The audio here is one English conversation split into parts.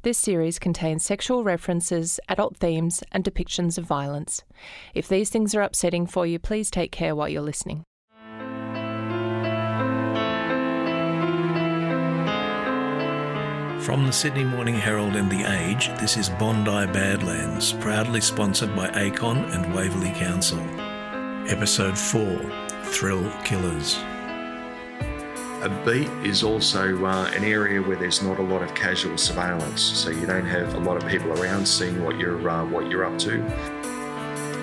This series contains sexual references, adult themes, and depictions of violence. If these things are upsetting for you, please take care while you're listening. From the Sydney Morning Herald and The Age, this is Bondi Badlands, proudly sponsored by ACON and Waverley Council. Episode 4, Thrill Killers. A beat is also an area where there's not a lot of casual surveillance, so you don't have a lot of people around seeing what you're up to.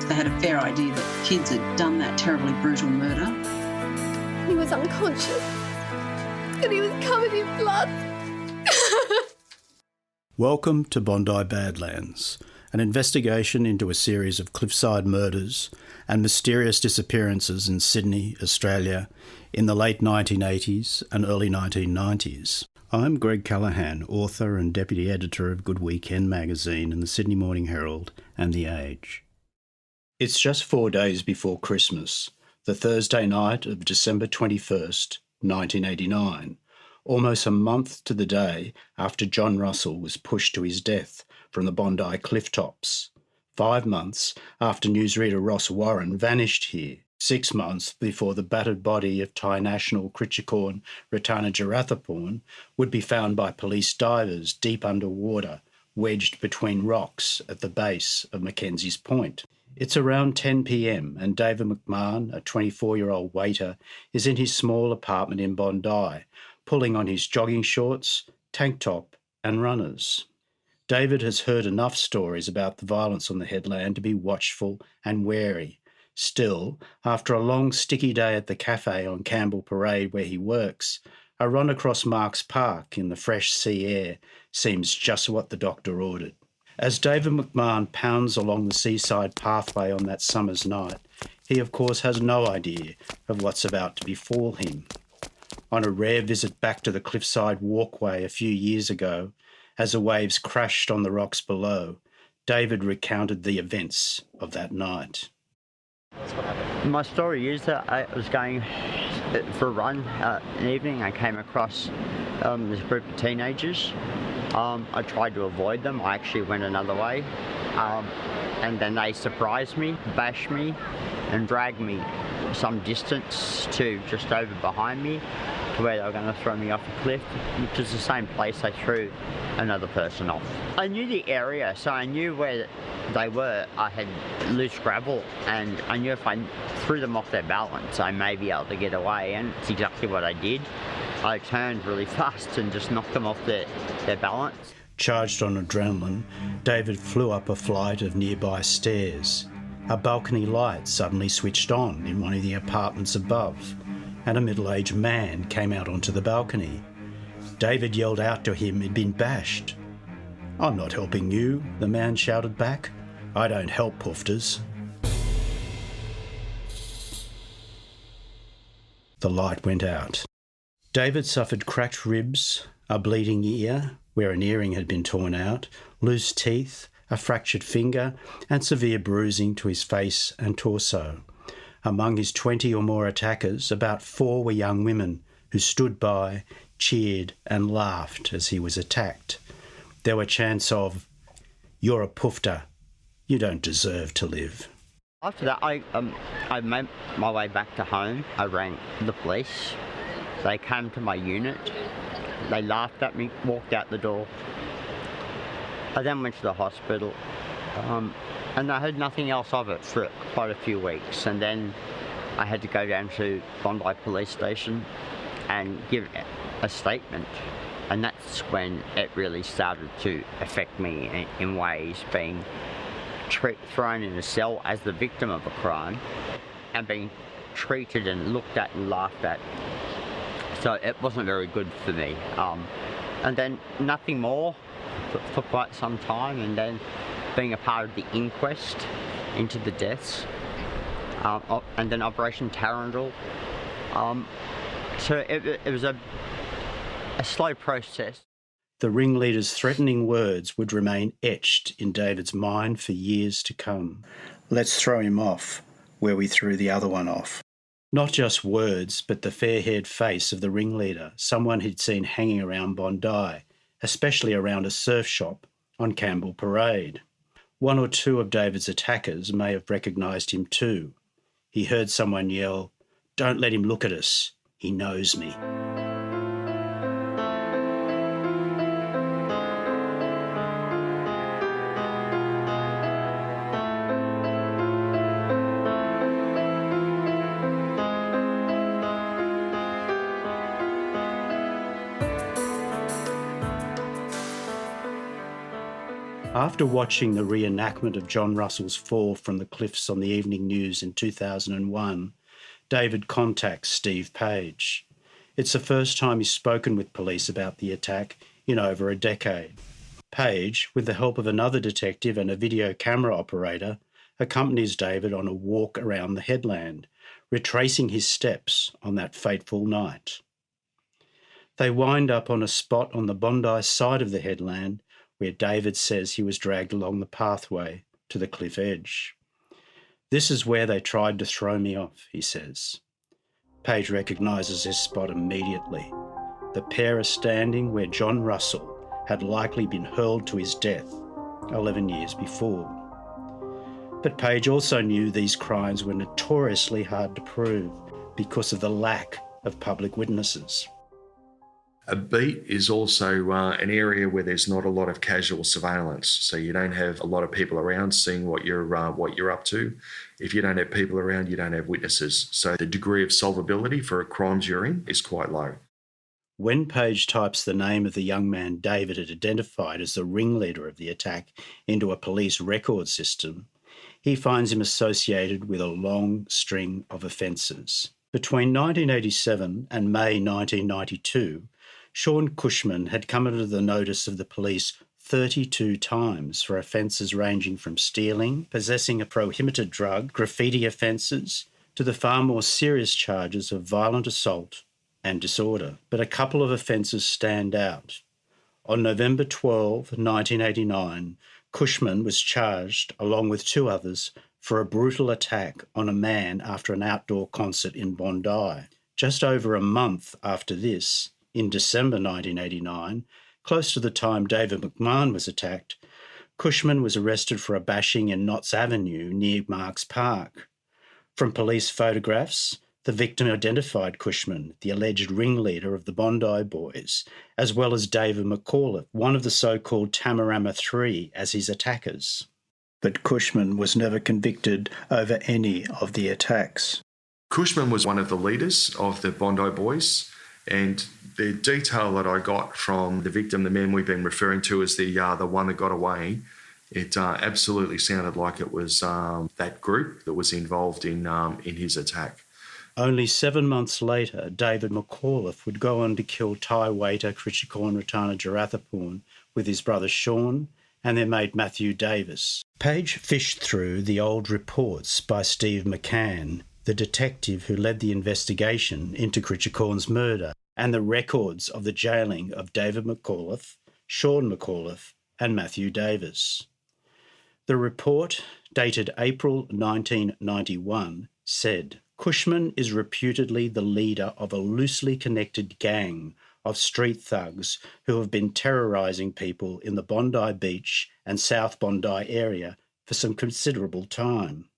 They had a fair idea that kids had done that terribly brutal murder. He was unconscious and he was covered in blood. Welcome to Bondi Badlands, an investigation into a series of cliffside murders and mysterious disappearances in Sydney, Australia, in the late 1980s and early 1990s. I'm Greg Callaghan, author and deputy editor of Good Weekend magazine and the Sydney Morning Herald and The Age. It's just 4 days before Christmas, the Thursday night of December 21st, 1989, almost a month to the day after John Russell was pushed to his death from the Bondi cliff tops. 5 months after newsreader Ross Warren vanished here. 6 months before the battered body of Thai national Kritchikorn Ratanajarathaporn would be found by police divers deep underwater, wedged between rocks at the base of Mackenzie's Point. It's around 10 p.m. and David McMahon, a 24-year-old waiter, is in his small apartment in Bondi, pulling on his jogging shorts, tank top and runners. David has heard enough stories about the violence on the headland to be watchful and wary. Still, after a long sticky day at the cafe on Campbell Parade where he works, a run across Marks Park in the fresh sea air seems just what the doctor ordered. As David McMahon pounds along the seaside pathway on that summer's night, he of course has no idea of what's about to befall him. On a rare visit back to the cliffside walkway a few years ago, as the waves crashed on the rocks below, David recounted the events of that night. My story is that I was going for a run in the evening. I came across this group of teenagers. I tried to avoid them. I actually went another way. And then they surprised me, bashed me, and dragged me some distance to just over behind me to where they were going to throw me off a cliff, which is the same place they threw another person off. I knew the area, so I knew where they were. I had loose gravel, and I knew if I threw them off their balance, I may be able to get away, and it's exactly what I did. I turned really fast and just knocked them off their balance. Charged on adrenaline, David flew up a flight of nearby stairs. A balcony light suddenly switched on in one of the apartments above, and a middle-aged man came out onto the balcony. David yelled out to him he'd been bashed. "I'm not helping you," the man shouted back. "I don't help poofters." The light went out. David suffered cracked ribs, a bleeding ear, where an earring had been torn out, loose teeth, a fractured finger, and severe bruising to his face and torso. Among his 20 or more attackers, about 4 were young women who stood by, cheered and laughed as he was attacked. There were chants of, "You're a poofter. You don't deserve to live." After that, I made my way back to home. I rang the police. They came to my unit. They laughed at me, walked out the door. I then went to the hospital, and I heard nothing else of it for quite a few weeks. And then I had to go down to Bondi Police Station and give a statement. And that's when it really started to affect me in ways, being thrown in a cell as the victim of a crime and being treated and looked at and laughed at. So it wasn't very good for me. And then nothing more for quite some time, and then being a part of the inquest into the deaths, and then Operation Tarrandall. So it was a slow process. The ringleader's threatening words would remain etched in David's mind for years to come. "Let's throw him off where we threw the other one off." Not just words, but the fair-haired face of the ringleader, someone he'd seen hanging around Bondi especially around a surf shop on Campbell Parade. One or two of David's attackers may have recognised him too. He heard someone yell, "Don't let him look at us. He knows me." After watching the reenactment of John Russell's fall from the cliffs on the evening news in 2001, David contacts Steve Page. It's the first time he's spoken with police about the attack in over a decade. Page, with the help of another detective and a video camera operator, accompanies David on a walk around the headland, retracing his steps on that fateful night. They wind up on a spot on the Bondi side of the headland where David says he was dragged along the pathway to the cliff edge. "This is where they tried to throw me off," he says. Page recognises this spot immediately. The pair are standing where John Russell had likely been hurled to his death 11 years before. But Page also knew these crimes were notoriously hard to prove because of the lack of public witnesses. A beat is also an area where there's not a lot of casual surveillance, so you don't have a lot of people around seeing what you're up to. If you don't have people around, you don't have witnesses. So the degree of solvability for crimes you're in is quite low. When Page types the name of the young man David had identified as the ringleader of the attack into a police record system, he finds him associated with a long string of offences. Between 1987 and May 1992, Sean Cushman had come under the notice of the police 32 times for offences ranging from stealing, possessing a prohibited drug, graffiti offences, to the far more serious charges of violent assault and disorder. But a couple of offences stand out. On November 12, 1989, Cushman was charged, along with two others, for a brutal attack on a man after an outdoor concert in Bondi. Just over a month after this, in December 1989, close to the time David McMahon was attacked, Cushman was arrested for a bashing in Knotts Avenue near Marks Park. From police photographs, the victim identified Cushman, the alleged ringleader of the Bondi Boys, as well as David McAuliffe, one of the so-called Tamarama Three, as his attackers. But Cushman was never convicted over any of the attacks. Cushman was one of the leaders of the Bondi Boys, and the detail that I got from the victim, the man we've been referring to as the one that got away, it absolutely sounded like it was that group that was involved in his attack. Only 7 months later, David McAuliffe would go on to kill Thai waiter Krichikorn Ratana Jarathapurn with his brother Sean and their mate Matthew Davis. Page fished through the old reports by Steve McMahon, the detective who led the investigation into Krichikorn's murder, and the records of the jailing of David McAuliffe, Sean McAuliffe, and Matthew Davis. The report, dated April 1991, said, Cushman is reputedly the leader of a loosely connected gang of street thugs who have been terrorising people in the Bondi Beach and South Bondi area for some considerable time.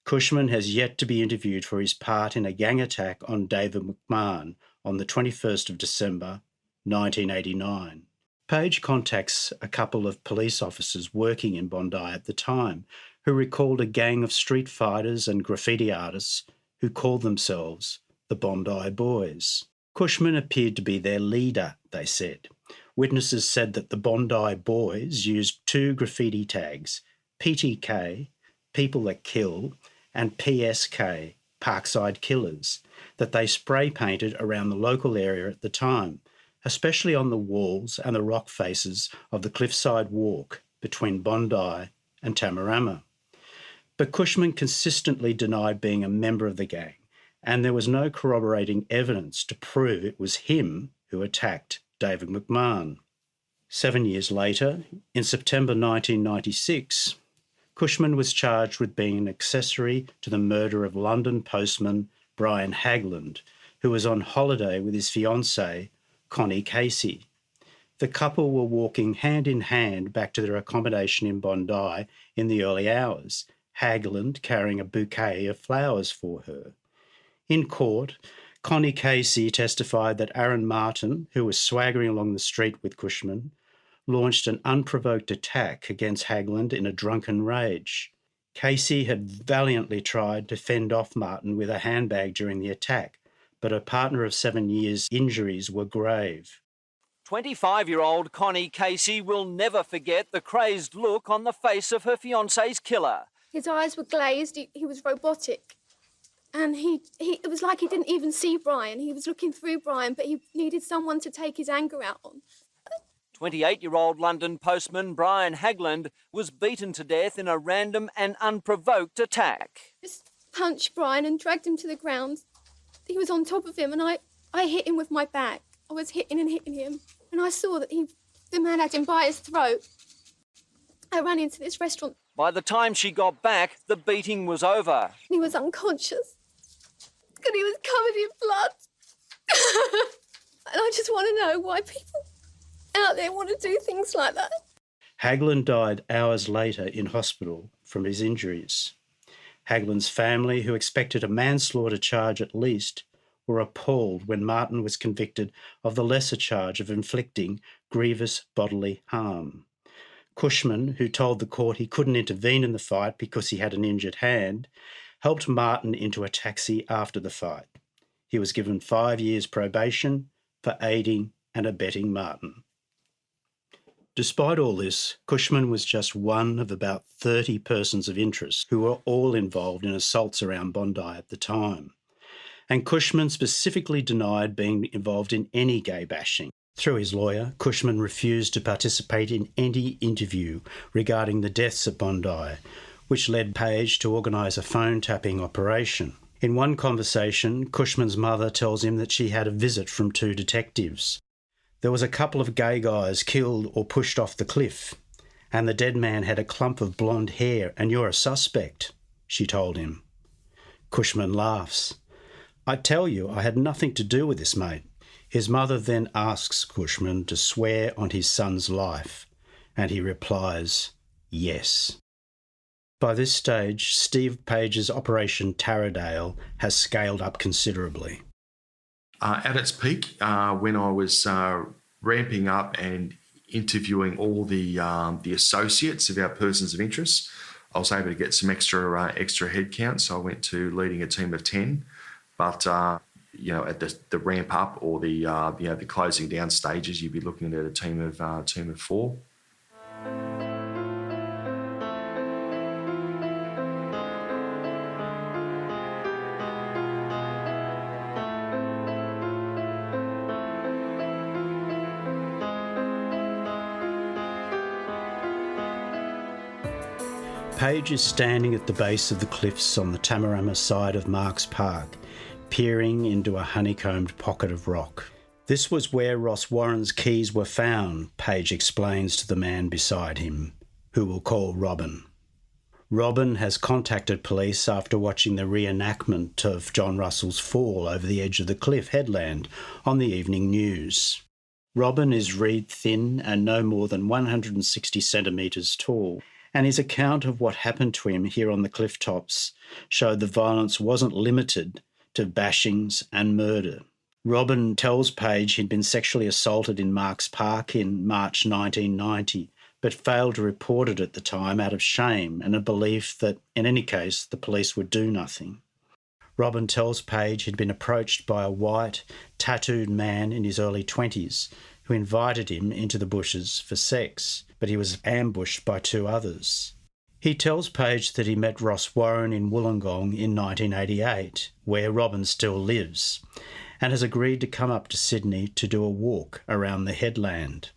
Cushman has yet to be interviewed for his part in a gang attack on David McMahon on the 21st of December 1989. Page contacts a couple of police officers working in Bondi at the time who recalled a gang of street fighters and graffiti artists who called themselves the Bondi Boys. Cushman appeared to be their leader, they said. Witnesses said that the Bondi Boys used two graffiti tags, PTK, People That Kill, and PSK, Parkside Killers, that they spray painted around the local area at the time, especially on the walls and the rock faces of the cliffside walk between Bondi and Tamarama. But Cushman consistently denied being a member of the gang, and there was no corroborating evidence to prove it was him who attacked David McMahon. 7 years later, in September 1996, Cushman was charged with being an accessory to the murder of London postman Brian Haglund, who was on holiday with his fiancée, Connie Casey. The couple were walking hand in hand back to their accommodation in Bondi in the early hours, Haglund carrying a bouquet of flowers for her. In court, Connie Casey testified that Aaron Martin, who was swaggering along the street with Cushman, launched an unprovoked attack against Haglund in a drunken rage. Casey had valiantly tried to fend off Martin with a handbag during the attack, but her partner of 7 years' injuries were grave. 25-year-old Connie Casey will never forget the crazed look on the face of her fiancé's killer. His eyes were glazed, he was robotic. And it was like he didn't even see Brian. He was looking through Brian, but he needed someone to take his anger out on. 28-year-old London postman Brian Haglund was beaten to death in a random and unprovoked attack. Just punched Brian and dragged him to the ground. He was on top of him and I hit him with my back. I was hitting him. And I saw that the man had him by his throat. I ran into this restaurant. By the time she got back, the beating was over. He was unconscious. And he was covered in blood. And I just want to know why people out there want to do things like that. Haglund died hours later in hospital from his injuries. Haglund's family, who expected a manslaughter charge at least, were appalled when Martin was convicted of the lesser charge of inflicting grievous bodily harm. Cushman, who told the court he couldn't intervene in the fight because he had an injured hand, helped Martin into a taxi after the fight. He was given 5 years probation for aiding and abetting Martin. Despite all this, Cushman was just one of about 30 persons of interest who were all involved in assaults around Bondi at the time. And Cushman specifically denied being involved in any gay bashing. Through his lawyer, Cushman refused to participate in any interview regarding the deaths at Bondi, which led Page to organise a phone tapping operation. In one conversation, Cushman's mother tells him that she had a visit from 2 detectives. There was a couple of gay guys killed or pushed off the cliff, and the dead man had a clump of blonde hair, and you're a suspect, she told him. Cushman laughs. I tell you, I had nothing to do with this, mate. His mother then asks Cushman to swear on his son's life, and he replies, yes. By this stage, Steve Page's Operation Taradale has scaled up considerably. At its peak, when I was ramping up and interviewing all the associates of our persons of interest, I was able to get some extra head count, so I went to leading a team of 10. But at the ramp up or the closing down stages, you'd be looking at a team of 4. Page is standing at the base of the cliffs on the Tamarama side of Marks Park, peering into a honeycombed pocket of rock. This was where Ross Warren's keys were found, Page explains to the man beside him, who we'll call Robin. Robin has contacted police after watching the reenactment of John Russell's fall over the edge of the cliff headland on the evening news. Robin is reed thin and no more than 160 centimetres tall, and his account of what happened to him here on the cliff tops showed the violence wasn't limited to bashings and murder. Robin tells Page he'd been sexually assaulted in Marks Park in March 1990, but failed to report it at the time out of shame and a belief that, in any case, the police would do nothing. Robin tells Page he'd been approached by a white, tattooed man in his early 20s who invited him into the bushes for sex, but he was ambushed by 2 others. He tells Page that he met Ross Warren in Wollongong in 1988, where Robin still lives, and has agreed to come up to Sydney to do a walk around the headland.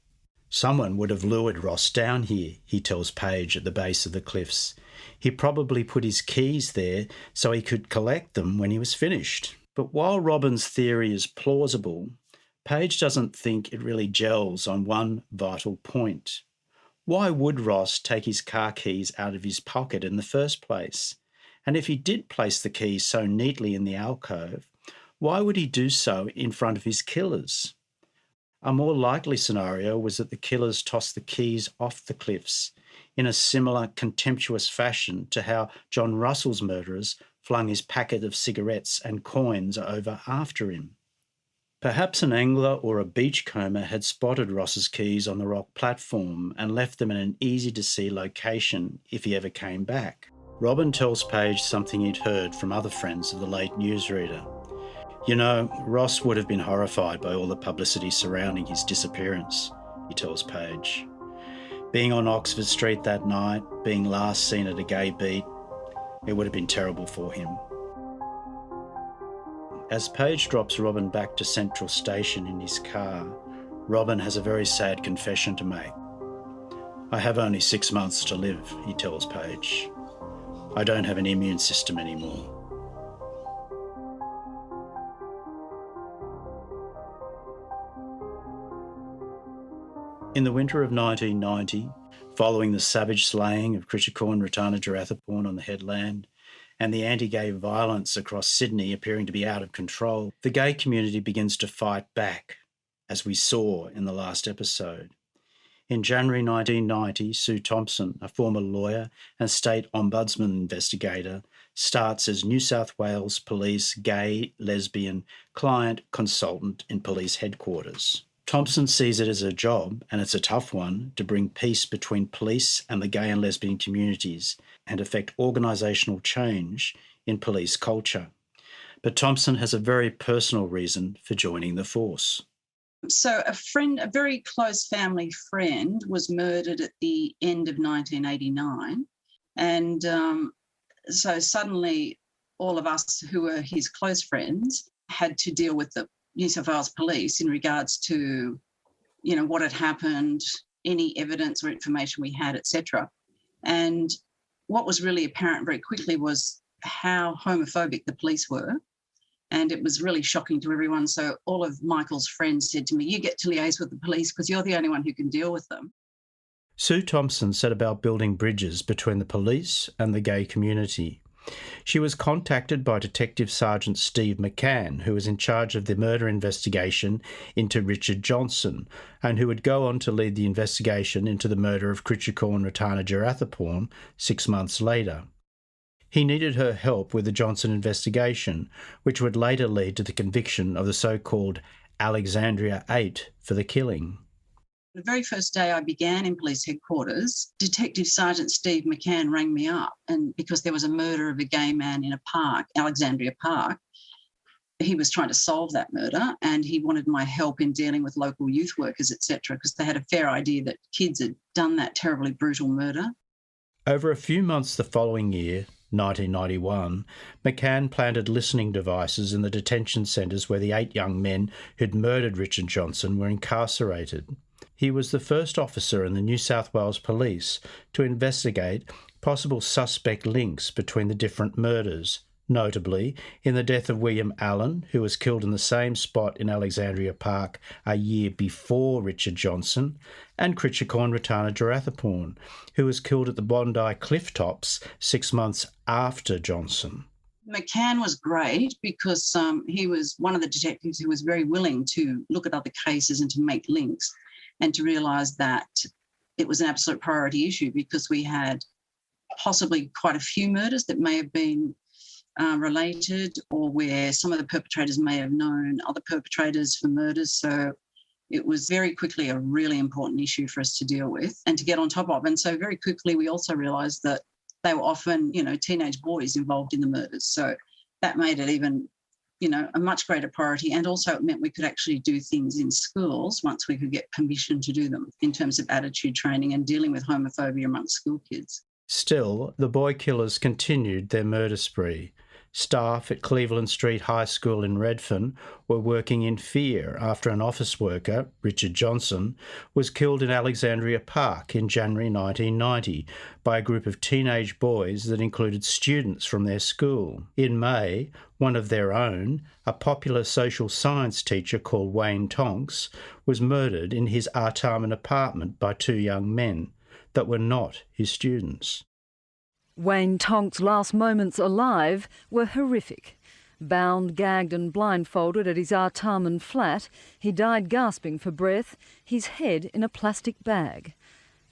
Someone would have lured Ross down here, he tells Page at the base of the cliffs. He probably put his keys there so he could collect them when he was finished. But while Robin's theory is plausible, Page doesn't think it really gels on one vital point. Why would Ross take his car keys out of his pocket in the first place? And if he did place the keys so neatly in the alcove, why would he do so in front of his killers? A more likely scenario was that the killers tossed the keys off the cliffs in a similar contemptuous fashion to how John Russell's murderers flung his packet of cigarettes and coins over after him. Perhaps an angler or a beachcomber had spotted Ross's keys on the rock platform and left them in an easy-to-see location if he ever came back. Robin tells Paige something he'd heard from other friends of the late newsreader. You know, Ross would have been horrified by all the publicity surrounding his disappearance, he tells Paige. Being on Oxford Street that night, being last seen at a gay beat, it would have been terrible for him. As Paige drops Robin back to Central Station in his car, Robin has a very sad confession to make. I have only 6 months to live, he tells Paige. I don't have an immune system anymore. In the winter of 1990, following the savage slaying of Critchacorn Ratana Jarathapurn on the headland and the anti-gay violence across Sydney appearing to be out of control, the gay community begins to fight back, as we saw in the last episode. In January 1990, Sue Thompson, a former lawyer and state ombudsman investigator, starts as New South Wales Police gay, lesbian, client consultant in police headquarters. Thompson sees it as a job, and it's a tough one, to bring peace between police and the gay and lesbian communities and effect organisational change in police culture. But Thompson has a very personal reason for joining the force. So a very close family friend, was murdered at the end of 1989. And so suddenly all of us who were his close friends had to deal with the New South Wales Police in regards to, you know, what had happened, any evidence or information we had, etc. And what was really apparent very quickly was how homophobic the police were. And it was really shocking to everyone. So all of Michael's friends said to me, you get to liaise with the police because you're the only one who can deal with them. Sue Thompson set about building bridges between the police and the gay community. She was contacted by Detective Sergeant Steve McMahon, who was in charge of the murder investigation into Richard Johnson and who would go on to lead the investigation into the murder of Critchacorn Ratana Jarathapurn 6 months later. He needed her help with the Johnson investigation, which would later lead to the conviction of the so-called Alexandria 8 for the killing. The very first day I began in police headquarters, Detective Sergeant Steve McMahon rang me up, and because there was a murder of a gay man in a park, Alexandria Park, he was trying to solve that murder and he wanted my help in dealing with local youth workers, etc., because they had a fair idea that kids had done that terribly brutal murder. Over a few months the following year, 1991, McMahon planted listening devices in the detention centres where the 8 young men who'd murdered Richard Johnson were incarcerated. He was the first officer in the New South Wales Police to investigate possible suspect links between the different murders, notably in the death of William Allen, who was killed in the same spot in Alexandria Park a year before Richard Johnson, and Critchacorn Ratana Jarathapurn, who was killed at the Bondi cliff tops 6 months after Johnson. McMahon was great because he was one of the detectives who was very willing to look at other cases and to make links and to realise that it was an absolute priority issue because we had possibly quite a few murders that may have been related or where some of the perpetrators may have known other perpetrators for murders. So it was very quickly a really important issue for us to deal with and to get on top of. And so very quickly we also realised that they were often, you know, teenage boys involved in the murders. So that made it even, you know, a much greater priority. And also it meant we could actually do things in schools once we could get permission to do them in terms of attitude training and dealing with homophobia amongst school kids. Still, the boy killers continued their murder spree. Staff at Cleveland Street High School in Redfern were working in fear after an office worker, Richard Johnson, was killed in Alexandria Park in January 1990 by a group of teenage boys that included students from their school. In May, one of their own, a popular social science teacher called Wayne Tonks, was murdered in his Artarmon apartment by 2 young men that were not his students. Wayne Tonks' last moments alive were horrific. Bound, gagged and blindfolded at his Artarmon flat, he died gasping for breath, his head in a plastic bag.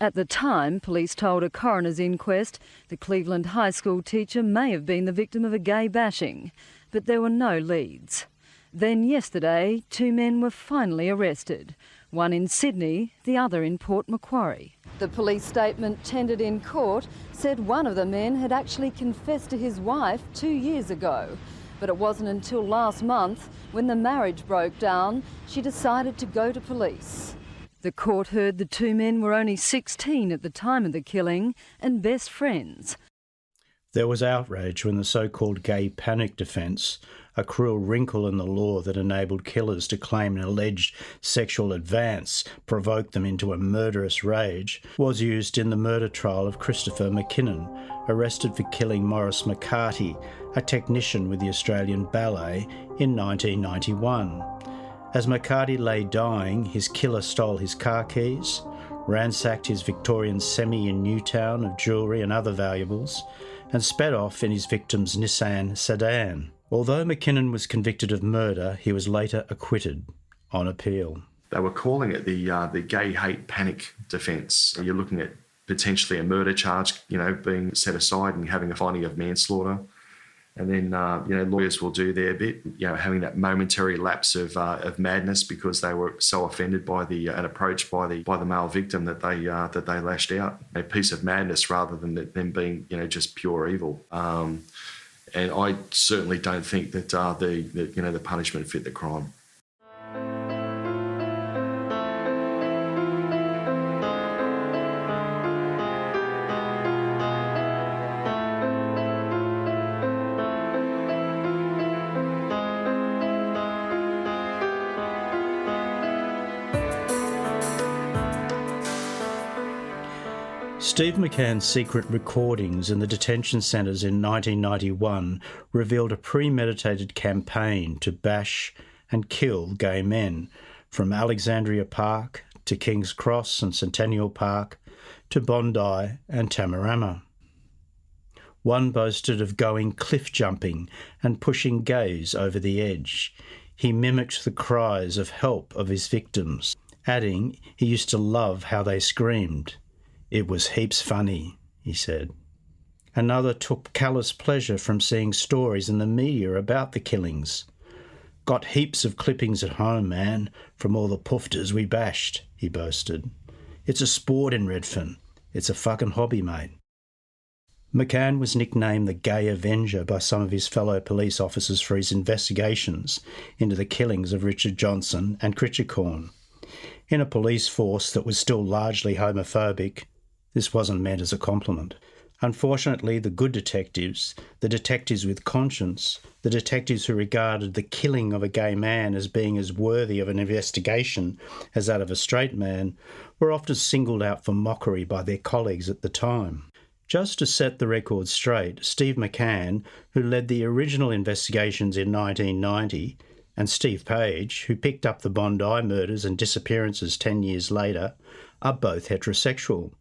At the time, police told a coroner's inquest the Cleveland high school teacher may have been the victim of a gay bashing, but there were no leads. Then yesterday, 2 men were finally arrested, one in Sydney, the other in Port Macquarie. The police statement tendered in court said one of the men had actually confessed to his wife 2 years ago. But it wasn't until last month, when the marriage broke down, she decided to go to police. The court heard the 2 men were only 16 at the time of the killing and best friends. There was outrage when the so-called gay panic defence, a cruel wrinkle in the law that enabled killers to claim an alleged sexual advance provoked them into a murderous rage, was used in the murder trial of Christopher McKinnon, arrested for killing Maurice McCarty, a technician with the Australian Ballet, in 1991. As McCarty lay dying, his killer stole his car keys, ransacked his Victorian semi in Newtown of jewellery and other valuables, and sped off in his victim's Nissan sedan. Although McKinnon was convicted of murder, he was later acquitted on appeal. They were calling it the gay hate panic defence. You're looking at potentially a murder charge, being set aside and having a finding of manslaughter. And then, lawyers will do their bit, having that momentary lapse of madness because they were so offended by an approach by the male victim that they lashed out. A piece of madness rather than them being, just pure evil. And I certainly don't think that the punishment fit the crime. Steve McCann's secret recordings in the detention centres in 1991 revealed a premeditated campaign to bash and kill gay men, from Alexandria Park to King's Cross and Centennial Park to Bondi and Tamarama. One boasted of going cliff jumping and pushing gays over the edge. He mimicked the cries of help of his victims, adding he used to love how they screamed. It was heaps funny, he said. Another took callous pleasure from seeing stories in the media about the killings. Got heaps of clippings at home, man, from all the poofters we bashed, he boasted. It's a sport in Redfern. It's a fucking hobby, mate. McCann was nicknamed the Gay Avenger by some of his fellow police officers for his investigations into the killings of Richard Johnson and Critchacorn. In a police force that was still largely homophobic, this wasn't meant as a compliment. Unfortunately, the good detectives, the detectives with conscience, the detectives who regarded the killing of a gay man as being as worthy of an investigation as that of a straight man, were often singled out for mockery by their colleagues at the time. Just to set the record straight, Steve McCann, who led the original investigations in 1990, and Steve Page, who picked up the Bondi murders and disappearances 10 years later, are both heterosexual.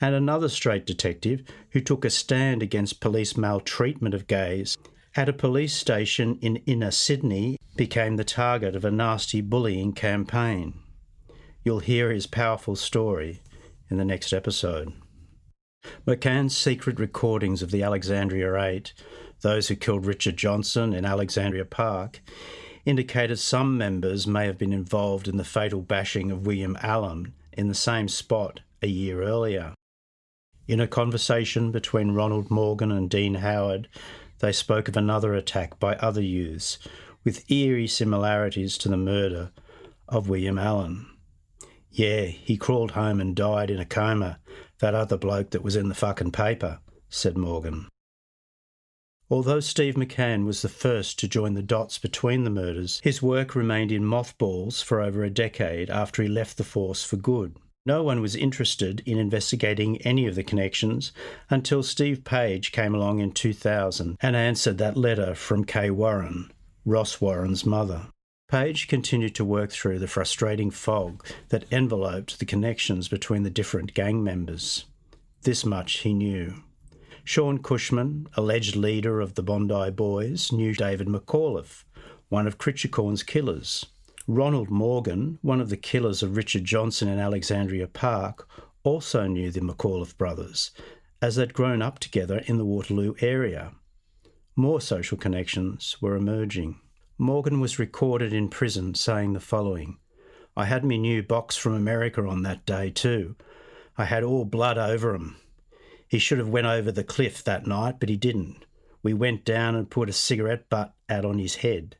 And another straight detective who took a stand against police maltreatment of gays at a police station in inner Sydney became the target of a nasty bullying campaign. You'll hear his powerful story in the next episode. McCann's secret recordings of the Alexandria Eight, those who killed Richard Johnson in Alexandria Park, indicated some members may have been involved in the fatal bashing of William Allen in the same spot a year earlier. In a conversation between Ronald Morgan and Dean Howard, they spoke of another attack by other youths with eerie similarities to the murder of William Allen. Yeah, he crawled home and died in a coma, that other bloke that was in the fucking paper, said Morgan. Although Steve McCann was the first to join the dots between the murders, his work remained in mothballs for over a decade after he left the force for good. No one was interested in investigating any of the connections until Steve Page came along in 2000 and answered that letter from Kay Warren, Ross Warren's mother. Page continued to work through the frustrating fog that enveloped the connections between the different gang members. This much he knew. Sean Cushman, alleged leader of the Bondi Boys, knew David McAuliffe, one of Critchacorn's killers. Ronald Morgan, one of the killers of Richard Johnson in Alexandria Park, also knew the McAuliffe brothers, as they'd grown up together in the Waterloo area. More social connections were emerging. Morgan was recorded in prison saying the following: "I had me new box from America on that day too. I had all blood over 'em. He should have went over the cliff that night, but he didn't. We went down and put a cigarette butt out on his head."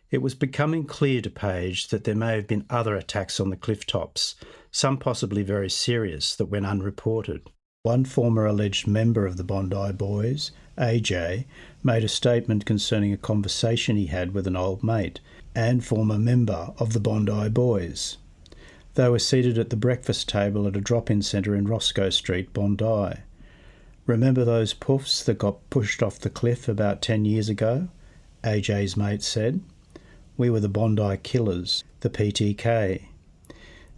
It was becoming clear to Page that there may have been other attacks on the cliff tops, some possibly very serious, that went unreported. One former alleged member of the Bondi Boys, AJ, made a statement concerning a conversation he had with an old mate and former member of the Bondi Boys. They were seated at the breakfast table at a drop-in centre in Roscoe Street, Bondi. "Remember those puffs that got pushed off the cliff about 10 years ago?" AJ's mate said. "We were the Bondi Killers, the PTK.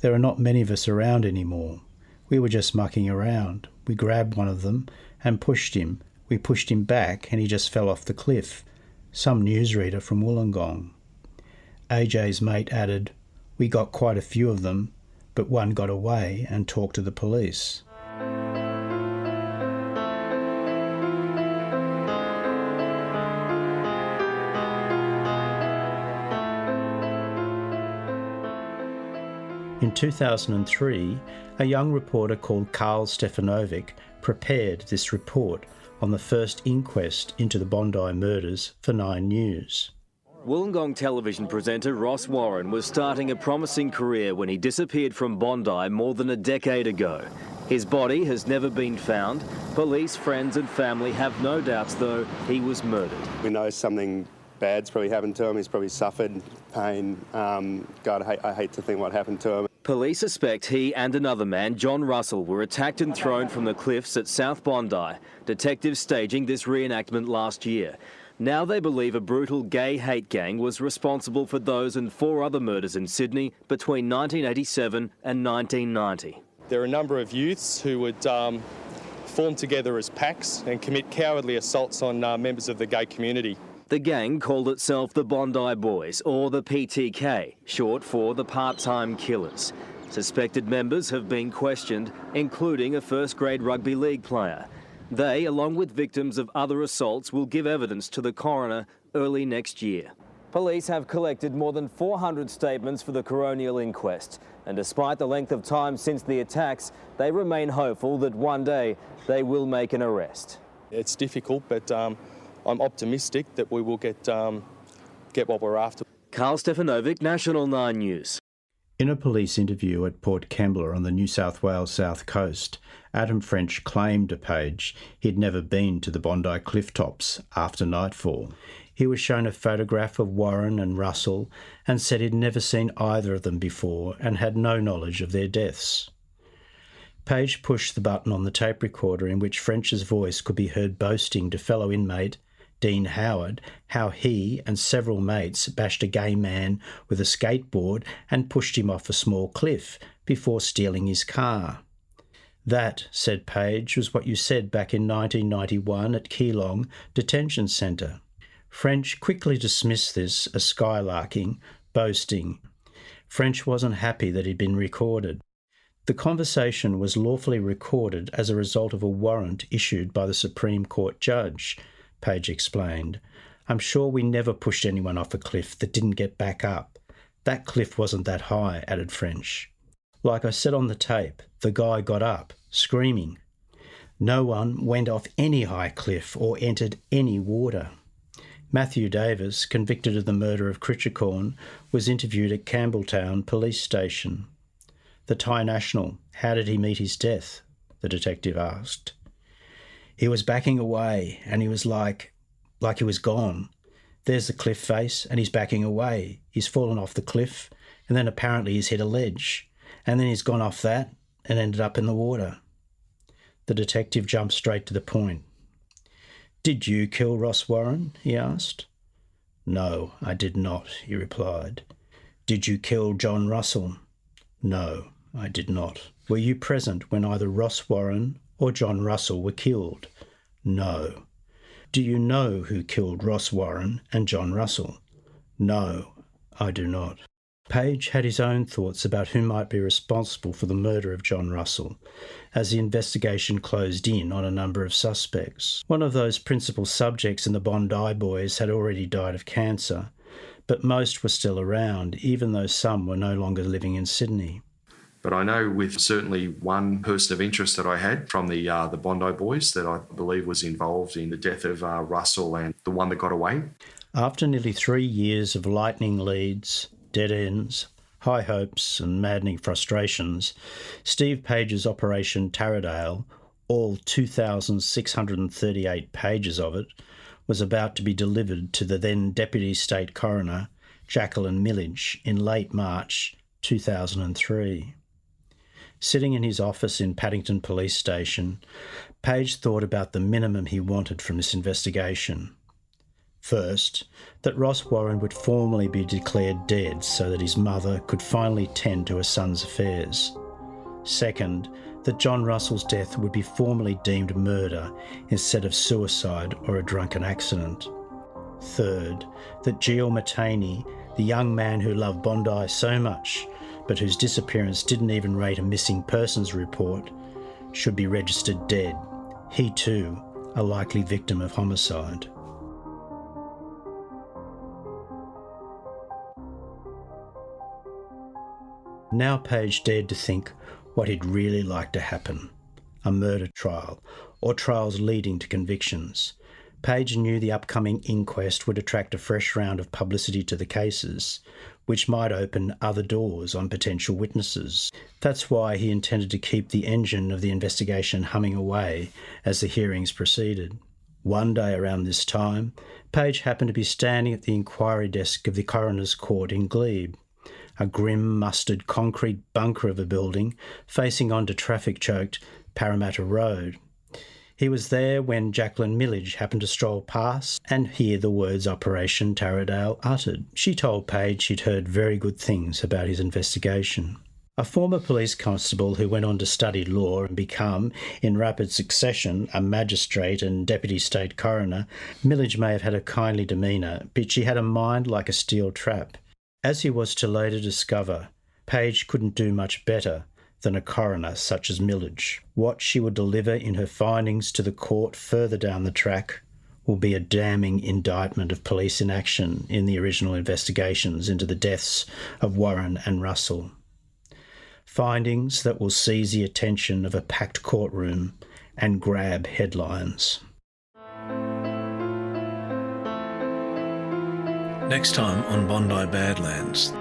There are not many of us around anymore. We were just mucking around. We grabbed one of them and pushed him. We pushed him back and he just fell off the cliff. Some newsreader from Wollongong." AJ's mate added, "We got quite a few of them, but one got away and talked to the police." In 2003, a young reporter called Carl Stefanovic prepared this report on the first inquest into the Bondi murders for 9 News. Wollongong television presenter Ross Warren was starting a promising career when he disappeared from Bondi more than a decade ago. His body has never been found. Police, friends and family have no doubts, though, he was murdered. We know something bad's probably happened to him. He's probably suffered pain. God, I hate to think what happened to him. Police suspect he and another man, John Russell, were attacked and thrown from the cliffs at South Bondi. Detectives staging this reenactment last year. Now they believe a brutal gay hate gang was responsible for those and 4 other murders in Sydney between 1987 and 1990. There are a number of youths who would form together as packs and commit cowardly assaults on members of the gay community. The gang called itself the Bondi Boys, or the PTK, short for the Part-Time Killers. Suspected members have been questioned, including a first-grade rugby league player. They, along with victims of other assaults, will give evidence to the coroner early next year. Police have collected more than 400 statements for the coronial inquest, and despite the length of time since the attacks, they remain hopeful that one day they will make an arrest. It's difficult, but I'm optimistic that we will get what we're after. Carl Stefanovic, National 9 News. In a police interview at Port Kembla on the New South Wales south coast, Adam French claimed to Page he'd never been to the Bondi cliff tops after nightfall. He was shown a photograph of Warren and Russell and said he'd never seen either of them before and had no knowledge of their deaths. Page pushed the button on the tape recorder in which French's voice could be heard boasting to fellow inmate Dean Howard how he and several mates bashed a gay man with a skateboard and pushed him off a small cliff before stealing his car. "That," said Page, "was what you said back in 1991 at Keelong Detention Centre." French quickly dismissed this as skylarking, boasting. French wasn't happy that he'd been recorded. The conversation was lawfully recorded as a result of a warrant issued by the Supreme Court judge, Page explained. "I'm sure we never pushed anyone off a cliff that didn't get back up. That cliff wasn't that high," added French. "Like I said on the tape, the guy got up, screaming. No one went off any high cliff or entered any water." Matthew Davis, convicted of the murder of Critchacorn, was interviewed at Campbelltown Police Station. "The Thai national, how did he meet his death?" the detective asked. "He was backing away and he was like he was gone. There's the cliff face and he's backing away. He's fallen off the cliff and then apparently he's hit a ledge and then he's gone off that and ended up in the water." The detective jumped straight to the point. "Did you kill Ross Warren?" he asked. "No, I did not," he replied. "Did you kill John Russell?" "No, I did not." "Were you present when either Ross Warren or John Russell were killed?" No. Do you know who killed Ross Warren and John Russell? No, I do not. Page had his own thoughts about who might be responsible for the murder of John Russell, as the investigation closed in on a number of suspects. One of those principal subjects in the Bondi Boys had already died of cancer, but most were still around, even though some were no longer living in Sydney. But I know with certainly one person of interest that I had from the Bondi Boys that I believe was involved in the death of Russell and the one that got away. After nearly 3 years of lightning leads, dead ends, high hopes and maddening frustrations, Steve Page's Operation Taradale, all 2,638 pages of it, was about to be delivered to the then Deputy State Coroner, Jacqueline Millage, in late March 2003. Sitting in his office in Paddington Police Station, Page thought about the minimum he wanted from this investigation. First, that Ross Warren would formally be declared dead so that his mother could finally tend to her son's affairs. Second, that John Russell's death would be formally deemed murder instead of suicide or a drunken accident. Third, that Gio Mataney, the young man who loved Bondi so much but whose disappearance didn't even rate a missing persons report, should be registered dead, he too a likely victim of homicide. Now Page dared to think what he'd really like to happen: a murder trial, or trials leading to convictions. Page knew the upcoming inquest would attract a fresh round of publicity to the cases, which might open other doors on potential witnesses. That's why he intended to keep the engine of the investigation humming away as the hearings proceeded. One day around this time, Page happened to be standing at the inquiry desk of the coroner's court in Glebe, a grim, mustard concrete bunker of a building facing onto traffic-choked Parramatta Road. He was there when Jacqueline Millage happened to stroll past and hear the words Operation Taradale uttered. She told Page she'd heard very good things about his investigation. A former police constable who went on to study law and become, in rapid succession, a magistrate and deputy state coroner, Millage may have had a kindly demeanour, but she had a mind like a steel trap. As he was to later discover, Page couldn't do much better than a coroner such as Millage. What she would deliver in her findings to the court further down the track will be a damning indictment of police inaction in the original investigations into the deaths of Warren and Russell. Findings that will seize the attention of a packed courtroom and grab headlines. Next time on Bondi Badlands.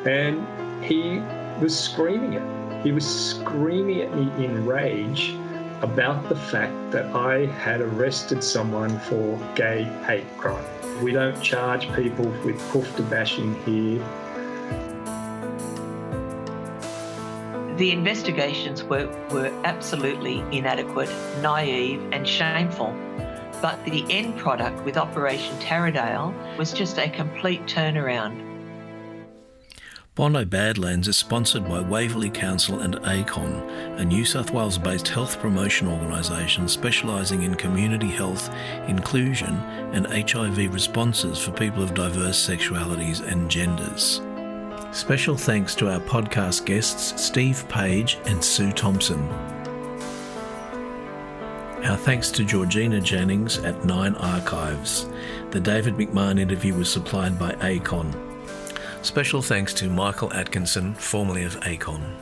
And he was screaming it. He was screaming at me in rage about the fact that I had arrested someone for gay hate crime. We don't charge people with kufta bashing here. The investigations were absolutely inadequate, naive and shameful. But the end product with Operation Taradale was just a complete turnaround. Bondi Badlands is sponsored by Waverley Council and ACON, a New South Wales-based health promotion organisation specialising in community health, inclusion and HIV responses for people of diverse sexualities and genders. Special thanks to our podcast guests Steve Page and Sue Thompson. Our thanks to Georgina Jennings at 9 Archives. The David McMahon interview was supplied by ACON. Special thanks to Michael Atkinson, formerly of ACON.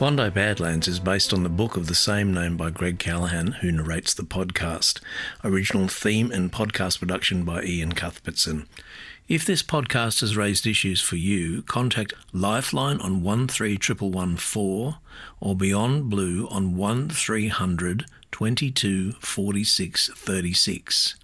Bondi Badlands is based on the book of the same name by Greg Callahan, who narrates the podcast. Original theme and podcast production by Ian Cuthbertson. If this podcast has raised issues for you, contact Lifeline on 131114 or Beyond Blue on 1300 22 46 36.